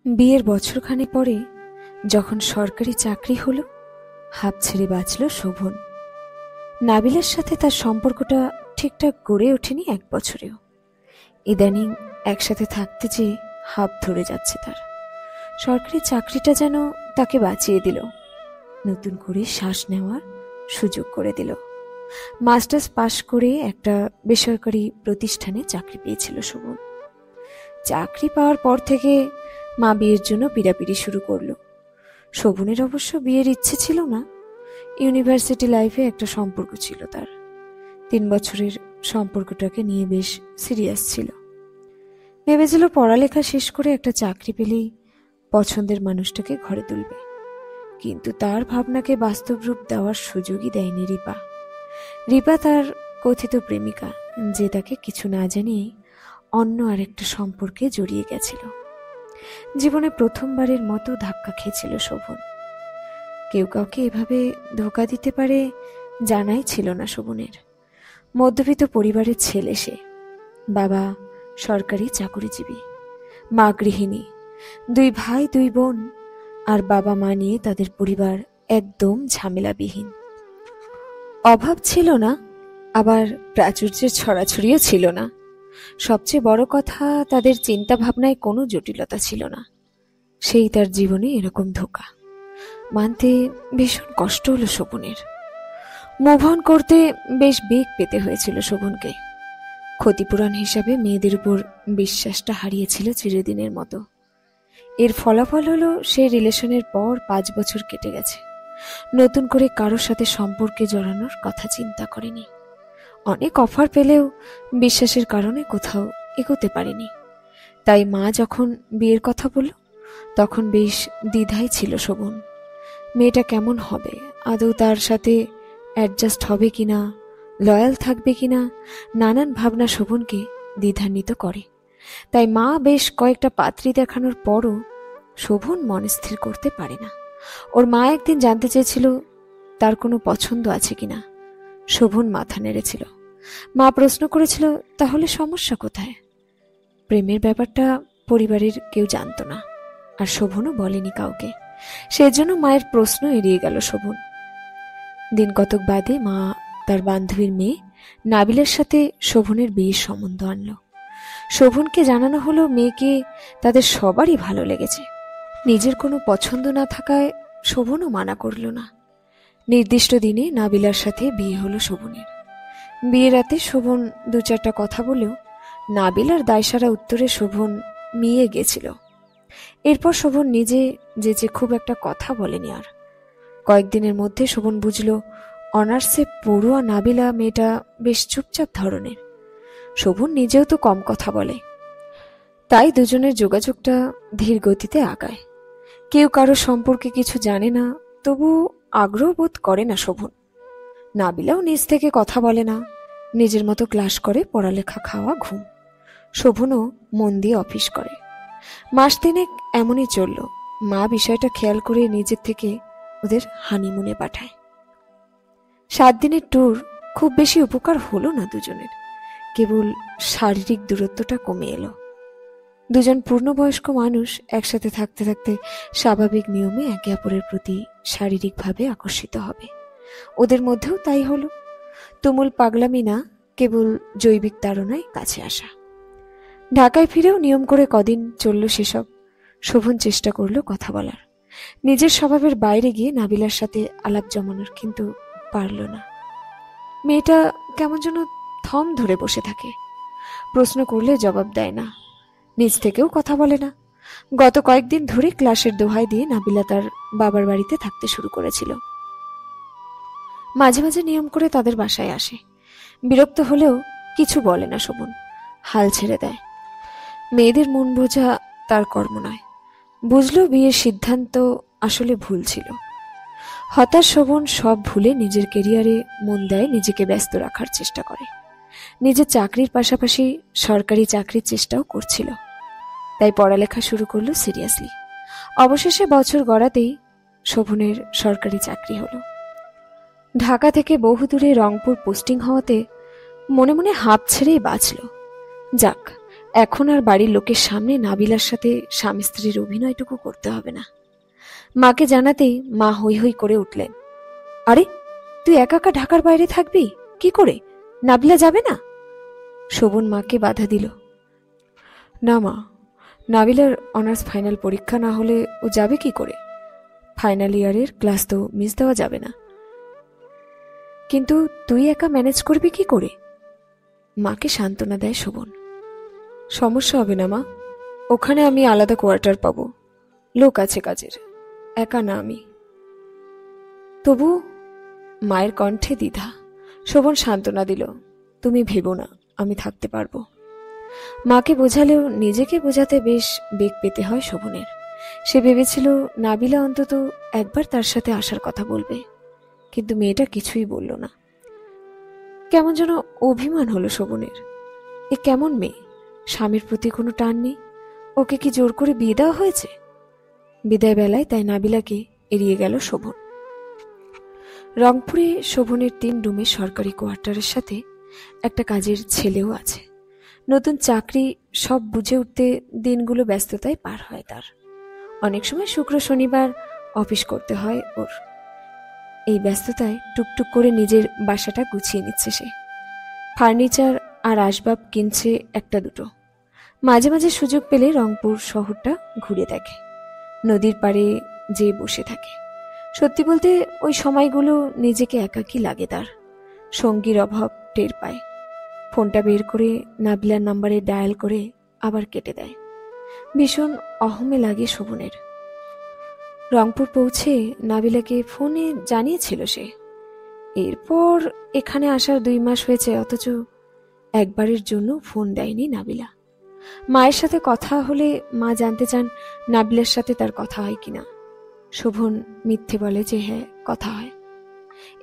বিয়ের বছরখানেক পরে যখন সরকারি চাকরি হলো, হাঁপ ছেড়ে বাঁচল শোভন। নাবিলার সাথে তার সম্পর্কটা ঠিকঠাক গড়ে ওঠেনি এক বছরেও। ইদানিং একসাথে থাকতে যেয়ে হাঁপ ধরে যাচ্ছে তার। সরকারি চাকরিটা যেন তাকে বাঁচিয়ে দিল, নতুন করে শ্বাস নেওয়ার সুযোগ করে দিল। মাস্টার্স পাশ করে একটা বেসরকারি প্রতিষ্ঠানে চাকরি পেয়েছিল শোভন। চাকরি পাওয়ার পর থেকে মা বিয়ের জন্য পিড়াপিড়ি শুরু করলো। শোভনের অবশ্য বিয়ের ইচ্ছে ছিল না। ইউনিভার্সিটি লাইফে একটা সম্পর্ক ছিল তার। 3 বছরের সম্পর্কটাকে নিয়ে বেশ সিরিয়াস ছিল। ভেবেছিল পড়ালেখা শেষ করে একটা চাকরি পেলেই পছন্দের মানুষটাকে ঘরে তুলবে, কিন্তু তার ভাবনাকে বাস্তব রূপ দেওয়ার সুযোগই দেয়নি রিপা। রিপা তার কথিত প্রেমিকা, যে তাকে কিছু না জানিয়ে অন্য আরেকটা সম্পর্কে জড়িয়ে গেছিল। জীবনে প্রথমবারের মতো ধাক্কা খেয়েছিল শোভন। কেউ কাউকে এভাবে ধোঁকা দিতে পারে জানাই ছিল না শোভনের। মধ্যবিত্ত পরিবারের ছেলে সে। বাবা সরকারি চাকরিজীবী, মা গৃহিণী, 2 ভাই 2 বোন, আর বাবা মা নিয়ে তাদের পরিবার একদম ঝামেলাবিহীন। অভাব ছিল না, আবার প্রাচুর্যের ছড়াছড়িও ছিল না। সবচেয়ে বড় কথা, তাদের চিন্তা ভাবনায় কোনো জটিলতা ছিল না। সেই তার জীবনে এরকম ধোঁকা মানতে ভীষণ কষ্ট হলো শোভনের। মুভ অন করতে বেশ বেগ পেতে হয়েছিল শোভনকে। ক্ষতিপূরণ হিসাবে মেয়েদের উপর বিশ্বাসটা হারিয়েছিল চিরদিনের মতো। এর ফলাফল হলো সেই রিলেশনের পর 5 বছর কেটে গেছে। নতুন করে কারোর সাথে সম্পর্কে জড়ানোর কথা চিন্তা করেনি। অনেক অফার পেলেও বিশ্বাসের কারণে কোথাও এগোতে পারেনি। তাই মা যখন বিয়ের কথা বলল, তখন বেশ দ্বিধায় ছিল শোভন। মেয়েটা কেমন হবে, আদৌ তার সাথে অ্যাডজাস্ট হবে কিনা, লয়াল থাকবে কিনা, নানান ভাবনা শোভনকে দ্বিধান্বিত করে। তাই মা বেশ কয়েকটা পাত্রী দেখানোর পরও শোভন মন স্থির করতে পারে না। ওর মা একদিন জানতে চেয়েছিল তার কোনো পছন্দ আছে কিনা। শোভন মাথা নেড়েছিল। মা প্রশ্ন করেছিল, তাহলে সমস্যা কোথায়? প্রেমের ব্যাপারটা পরিবারের কেউ জানতো না, আর শোভনও বলেনি কাউকে। সেজন্য মায়ের প্রশ্ন এড়িয়ে গেল শোভন। দিন কতক বাদে মা তার বান্ধবীর মেয়ে নাবিলার সাথে শোভনের বিয়ের সম্বন্ধ আনলো। শোভনকে জানানো হলো মেয়েকে তাদের সবারই ভালো লেগেছে। নিজের কোনো পছন্দ না থাকায় শোভনও মানা করল না। নির্দিষ্ট দিনে নাবিলার সাথে বিয়ে হলো শোভনের। বিয়ের রাতে শোভন 2-4টা কথা বলেও নাবিলার দায়সারা উত্তরে শোভন মিয়ে গেছিল। এরপর শোভন নিজে যে খুব একটা কথা বলেনি আর। কয়েকদিনের মধ্যে শোভন বুঝল অনার্সে পড়ুয়া নাবিলা মেয়েটা বেশ চুপচাপ ধরনের। শোভন নিজেও তো কম কথা বলে, তাই দুজনের যোগাযোগটা ধীর গতিতে আগায়। কেউ কারো সম্পর্কে কিছু জানে না, তবু আগ্রহ বোধ করে না শোভন। নাবিলাও নিজ থেকে কথা বলে না, নিজের মতো ক্লাস করে, পড়ালেখা, খাওয়া, ঘুম। শোভনও মন দিয়ে অফিস করে। মাস 3 এমনই চলল। মা বিষয়টা খেয়াল করে নিজের থেকে ওদের হানিমুনে পাঠায়। 7 দিনের ট্যুর খুব বেশি উপকার হলো না দুজনের। কেবল শারীরিক দূরত্বটা কমে এলো। দুজন পূর্ণবয়স্ক মানুষ একসাথে থাকতে থাকতে স্বাভাবিক নিয়মে একে অপরের প্রতি শারীরিকভাবে আকর্ষিত হবে। ওদের মধ্যেও তাই হলো। তুমুল পাগলামি না, কেবল জৈবিক তাড়নায় কাছে আসা। ঢাকায় ফিরেও নিয়ম করে কদিন চলল সেসব। শোভন চেষ্টা করলো কথা বলার, নিজের স্বভাবের বাইরে গিয়ে নাবিলার সাথে আলাপ জমানোর, কিন্তু পারল না। মেয়েটা কেমন যেন থম ধরে বসে থাকে। প্রশ্ন করলে জবাব দেয় না, নিজ থেকেও কথা বলে না। গত কয়েকদিন ধরে ক্লাসের দোহাই দিয়ে নাবিলা তার বাবার বাড়িতে থাকতে শুরু করেছিল। মাঝে মাঝে নিয়ম করে তাদের বাসায় আসে। বিরক্ত হলেও কিছু বলে না শোভন, হাল ছেড়ে দেয়। মেয়েদের মন বোঝা তার কর্ম নয়। বুঝলো বিয়ের সিদ্ধান্ত আসলে ভুল ছিল। হতাশ শোভন সব ভুলে নিজের কেরিয়ারে মন দেয়, নিজেকে ব্যস্ত রাখার চেষ্টা করে। নিজের চাকরির পাশাপাশি সরকারি চাকরির চেষ্টাও করছিল। তাই পড়ালেখা শুরু করলো সিরিয়াসলি। অবশেষে বছর গড়াতেই শোভনের সরকারি চাকরি হলো। ঢাকা থেকে বহুদূরে রংপুর পোস্টিং হওয়াতে মনে মনে হাঁপ ছেড়েই বাঁচল। যাক, এখন আর বাড়ির লোকের সামনে নাবিলার সাথে স্বামী স্ত্রীর অভিনয়টুকু করতে হবে না। মাকে জানাতেই মা হৈ হৈ করে উঠলেন, আরে তুই একা একা ঢাকার বাইরে থাকবি কি করে? নাবিলা যাবে না? শোভন মাকে বাধা দিল, না মা, নাবিলার অনার্স ফাইনাল পরীক্ষা না হলে ও যাবে কি করে? ফাইনাল ইয়ারের ক্লাস তো মিস দেওয়া যাবে না। কিন্তু তুই একা ম্যানেজ করবি কি করে? মাকে সান্ত্বনা দেয় শোভন। সমস্যা হবে না মা, ওখানে আমি আলাদা কোয়ার্টার পাবো, লোক আছে কাজের, একা না আমি। তবু মায়ের কণ্ঠে দ্বিধা। শোভন সান্ত্বনা দিল, তুমি ভেবো না, আমি থাকতে পারবো। মাকে বোঝালেও নিজেকে বোঝাতে বেশ বেগ পেতে হয় শোভনের। সে ভেবেছিল নাবিলা অন্তত একবার তার সাথে আসার কথা বলবে, কিন্তু মেয়েটা কিছুই বলল না। কেমন যেন অভিমান হলো শোভনের। এ কেমন মেয়ে, স্বামীর প্রতি কোনো টান নেই। ওকে কি জোর করে বিয়ে দেওয়া হয়েছে? বিদায় বেলায় তাই নাবিলাকে এড়িয়ে গেল শোভন। রংপুরে শোভনের 3 রুমের সরকারি কোয়ার্টারের সাথে একটা কাজের ছেলেও আছে। নতুন চাকরি, সব বুঝে উঠতে দিনগুলো ব্যস্ততায় পার হয় তার। অনেক সময় শুক্র শনিবার অফিস করতে হয় ওর। এই ব্যস্ততায় টুকটুক করে নিজের বাসাটা গুছিয়ে নিচ্ছে সে। ফার্নিচার আর আসবাব কিনছে একটা দুটো। মাঝে মাঝে সুযোগ পেলে রংপুর শহরটা ঘুরে দেখে, নদীর পাড়ে যেয়ে বসে থাকে। সত্যি বলতে ওই সময়গুলো নিজেকে একাকী লাগে তার। সঙ্গীর অভাব টের পায়। ফোনটা বের করে নাবিলার নাম্বারে ডায়াল করে আবার কেটে দেয়। ভীষণ অহমে লাগে শোভনের। রংপুর পৌঁছে নাবিলাকে ফোনে জানিয়েছিল সে। এরপর এখানে আসার 2 মাস হয়েছে, অথচ একবারের জন্য ফোন দেয়নি নাবিলা। মায়ের সাথে কথা হলে মা জানতে চান নাবিলার সাথে তার কথা হয় কিনা। শোভন মিথ্যে বলে যে হ্যাঁ, কথা হয়।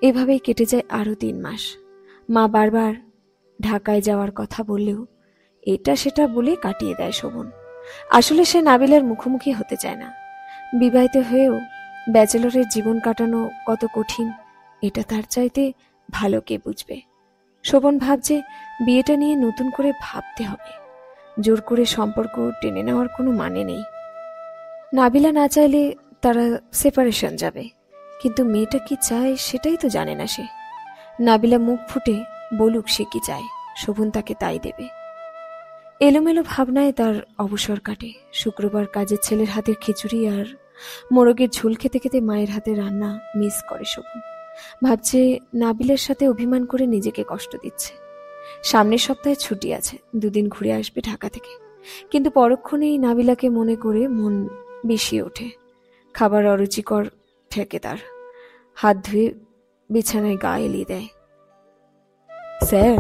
এভাবেই কেটে যায় আরো 3 মাস। মা বারবার ঢাকায় যাওয়ার কথা বললেও এটা সেটা বলে কাটিয়ে দেয় শোভন। আসলে সে নাবিলার মুখোমুখি হতে চায় না। বিবাহিত হয়েও ব্যাচেলরের জীবন কাটানো কত কঠিন এটা তার চাইতে ভালো কে বুঝবে। শোভন ভাবছে বিয়েটা নিয়ে নতুন করে ভাবতে হবে। জোর করে সম্পর্ক টেনে নেওয়ার কোনো মানে নেই। নাবিলা না চাইলে তারা সেপারেশন যাবে, কিন্তু মেয়েটা কি চায় সেটাই তো জানে না সে। নাবিলা মুখ ফুটে বলুক সে কি চায়, শোভন তাকে তাই দেবে। এলোমেলো ভাবনায় তার অবসর কাটে। শুক্রবার কাজের ছেলের হাতের খিচুড়ি আর মোরগের ঝোল খেতে খেতে মায়ের হাতে রান্না মিস করে শোভন। ভাবছে নাবিলার সাথে অভিমান করে নিজেকে কষ্ট দিচ্ছে। সামনের সপ্তাহে ছুটি আছে, 2 দিন ঘুরে আসবে ঢাকা থেকে। কিন্তু পরক্ষণেই নাবিলাকে মনে করে মন বিষিয়ে ওঠে। খাবার অরুচিকর ঠেকে তার। হাত ধুয়ে বিছানায় গা এলিয়ে দেয়। স্যার,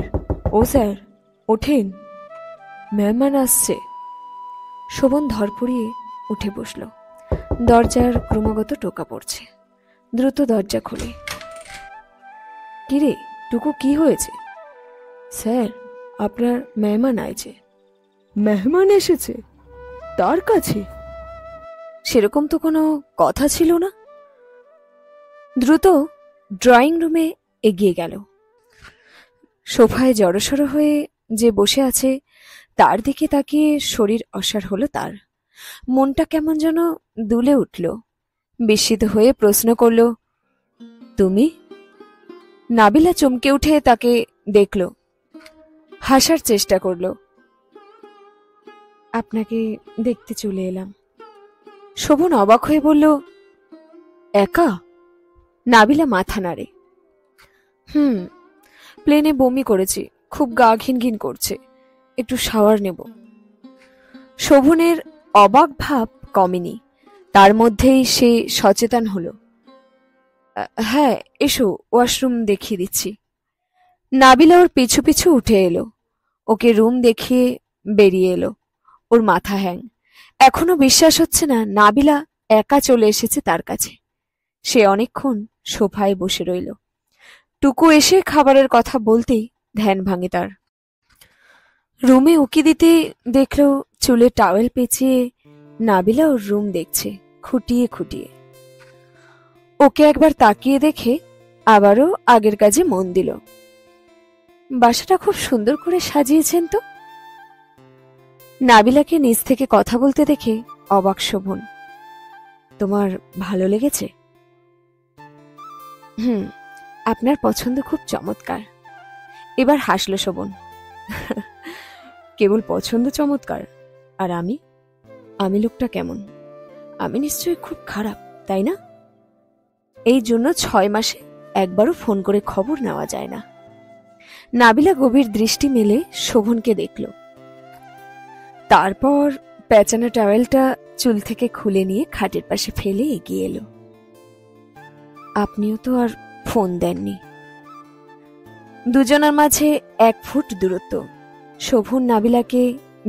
ও স্যার, ওঠেন, মেহমান আসছে। শোভন ধরপড়িয়ে উঠে বসল। দরজার ক্রমাগত টোকা পড়ছে। দ্রুত দরজা খোলে। কিরে টুকু, কি হয়েছে? স্যার, আপনার মেহমান আইছে। মেহমান এসেছে? তার কাছে সেরকম তো কোনো কথা ছিল না। দ্রুত ড্রয়িং রুমে এগিয়ে গেল। সোফায় জড়সড় হয়ে যে বসে আছে তার দিকে তাকিয়ে শরীর অসাড় হলো তার। মনটা কেমন যেন দুলে উঠল। বিস্মিত হয়ে প্রশ্ন করল, তুমি? নাবিলা চমকে উঠে তাকে দেখল। হাসার চেষ্টা করল। আপনাকে দেখতে চলে এলাম। শোভন অবাক হয়ে বলল, একা? নাবিলা মাথা নাড়ে। প্লেনে বমি করেছি, খুব গা ঘিন ঘিন করছে, একটু শাওয়ার নেব। শোভনের অবাক ভাব কমেনি। তার মধ্যেই সে সচেতন হলো। হ্যাঁ এসো, ওয়াশরুম দেখিয়ে দিচ্ছি। নাবিলা ওর পিছু পিছু উঠে এলো। ওকে রুম দেখিয়ে বেরিয়ে এলো। ওর মাথা হ্যাং। এখনো বিশ্বাস হচ্ছে না নাবিলা একা চলে এসেছে তার কাছে। সে অনেকক্ষণ সোফায় বসে রইল। টুকু এসে খাবারের কথা বলতেই ধ্যান ভাঙে তার। রুমে উকি দিতে দেখল চুলে টাওয়েল পেঁচিয়ে নাবিলা ওর রুম দেখছে খুঁটিয়ে খুঁটিয়ে। ওকে একবার তাকিয়ে দেখে আবারও আগের কাজে মন দিল। বাসাটা খুব সুন্দর করে সাজিয়েছেন তো। নাবিলাকে নিজ থেকে কথা বলতে দেখে অবাক শোভন। তোমার ভালো লেগেছে? আপনার পছন্দ খুব চমৎকার। এবার হাসল শোভন। কেবল পছন্দ চমৎকার, আর আমি লোকটা কেমন? আমি নিশ্চয়ই খুব খারাপ, তাই না? এই জন্য 6 মাসে একবারও ফোন করে খবর নেওয়া যায় না। নাবিলা গভীর দৃষ্টি মেলে শোভনকে দেখল। তারপর পেঁচানো টাওয়েলটা চুল থেকে খুলে নিয়ে খাটের পাশে ফেলে এগিয়ে এলো। আপনিও তো আর ফোন দেননি। দুজনের মাঝে 1 ফুট দূরত্ব। শোভন নাবিলাকে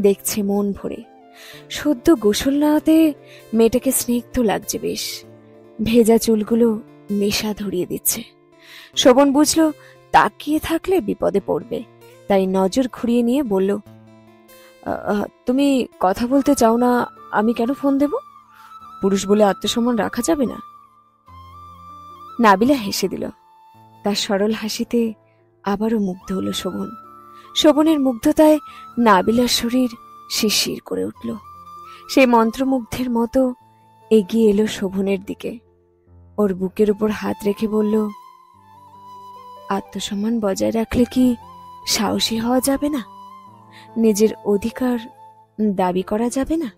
দেখছে মন ভরে। সদ্য গোসল নেওয়াতে মেয়েটাকে স্নিগ্ধ লাগছে বেশ। ভেজা চুলগুলো নেশা ধরিয়ে দিচ্ছে। শোভন বুঝল তাকিয়ে থাকলে বিপদে পড়বে, তাই নজর ঘুরিয়ে নিয়ে বলল, তুমি কথা বলতে চাও না, আমি কেন ফোন দেব? পুরুষ বলে আত্মসম্মান রাখা যাবে না? নাবিলা হেসে দিল। তার সরল হাসিতে আবারও মুগ্ধ হল শোভন। শোভনের মুগ্ধতায় নাবিলার শরীর শিরশির করে উঠল। সেই মন্ত্রমুগ্ধের মতো এগিয়ে এলো শোভনের দিকে। ওর বুকের উপর হাত রেখে বলল, আত্মসম্মান বজায় রাখলে কি সাহসী হওয়া যাবে না? নিজের অধিকার দাবি করা যাবে না?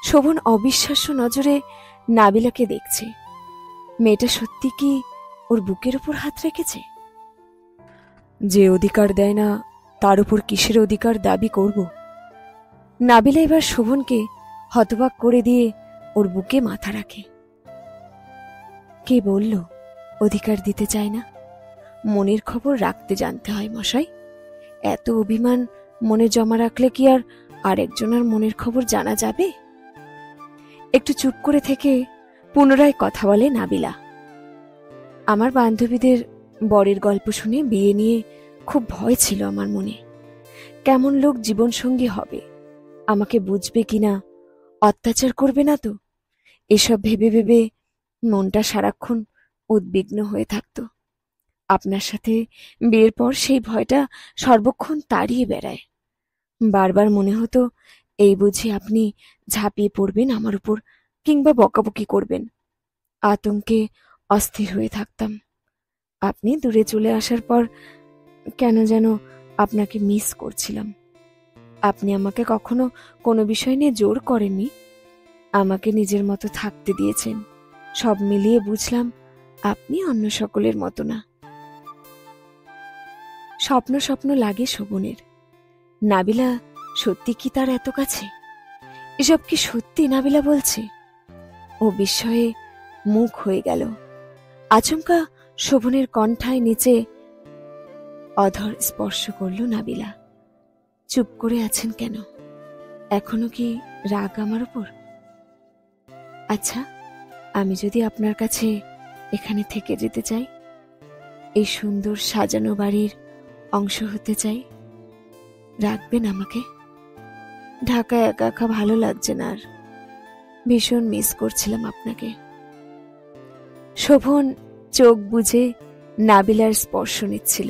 শোভন অবিশ্বাস্য নজরে নাবিলাকে দেখছে। মেয়েটা সত্যি কি ওর বুকের উপর হাত রেখেছে? যে অধিকার দেয় না তার উপর কিসের অধিকার দাবি করব? নাবিলা এবার শোভনকে হতবাক করে দিয়ে ওর বুকে মাথা রাখে। কে বলল অধিকার দিতে চায় না? মনের খবর রাখতে জানতে হয় মশাই। এত অভিমান মনে জমা রাখলে কি আর আরেকজনের মনের খবর জানা যাবে? একটু চুপ করে থেকে পুনরায় কথা বলে নাবিলা। আমার বান্ধবীদের বরের গল্প শুনে বিয়ে নিয়ে খুব ভয় ছিল আমার মনে। কেমন লোক জীবনসঙ্গী হবে, আমাকে বুঝবে কিনা, অত্যাচার করবে না তো, এসব ভেবে ভেবে মনটা সারাক্ষণ উদ্বিগ্ন হয়ে থাকত। আপনার সাথে বিয়ের পর সেই ভয়টা সর্বক্ষণ তাড়িয়ে বেড়ায়। বারবার মনে হতো এই বুঝি আপনি ঝাঁপিয়ে পড়বেন আমার উপর, কিংবা বকাবকি করবেন। আতঙ্কে অস্থির হয়ে থাকতাম। আপনি দূরে চলে আসার পর কেন যেন আপনাকে মিস করছিলাম। আপনি আমাকে কখনো কোনো বিষয় নিয়ে জোর করেননি, আমাকে নিজের মতো থাকতে দিয়েছেন। সব মিলিয়ে বুঝলাম আপনি অন্য সকলের মতো না। স্বপ্ন স্বপ্ন লাগে শোভনের। নাবিলা সত্যি কি তার এত কাছে? এসব কি সত্যি নাবিলা বলছে? ও বিস্ময়ে মুখ হয়ে গেল। আচমকা শোভনের কণ্ঠায় নিচে অধর স্পর্শ করল নাবিলা। চুপ করে আছেন কেন? এখনো কি রাগ আমার উপর? আচ্ছা, আমি যদি আপনার কাছে এখানে থেকে যেতে চাই, এই সুন্দর সাজানো বাড়ির অংশ হতে চাই, রাখবেন আমাকে? ঢাকায় একা একা ভালো লাগছে না আর, ভীষণ মিস করছিলাম আপনাকে। শোভন চোখ বুজে নাবিলার স্পর্শ নিচ্ছিল।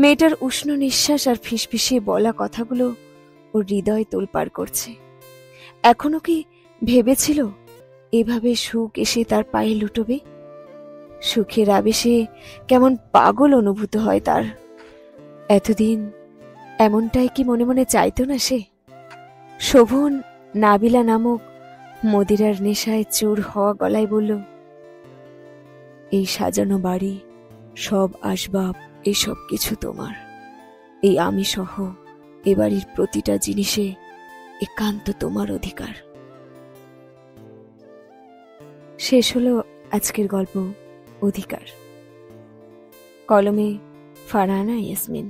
মেয়েটার উষ্ণ নিঃশ্বাস আর ফিসফিসিয়ে বলা কথাগুলো ওর হৃদয় তোলপাড় করছে। এখনো কি ভেবেছিল এভাবে সুখ এসে তার পায়ে লুটবে? সুখের আবেশে কেমন পাগল অনুভূত হয় তার। এতদিন এমনটাই কি মনে মনে চাইতো না সে? শোভন নাবিলা নামক মদিরার নেশায় চুর হওয়া গলায় বলল, এই সাজানো বাড়ি, সব আসবাব, এসব কিছু তোমার। এই আমি সহ এ বাড়ির প্রতিটা জিনিসে একান্ত তোমার অধিকার। শেষ হলো আজকের গল্প অধিকার। কলমে ফারহানা ইয়াসমিন।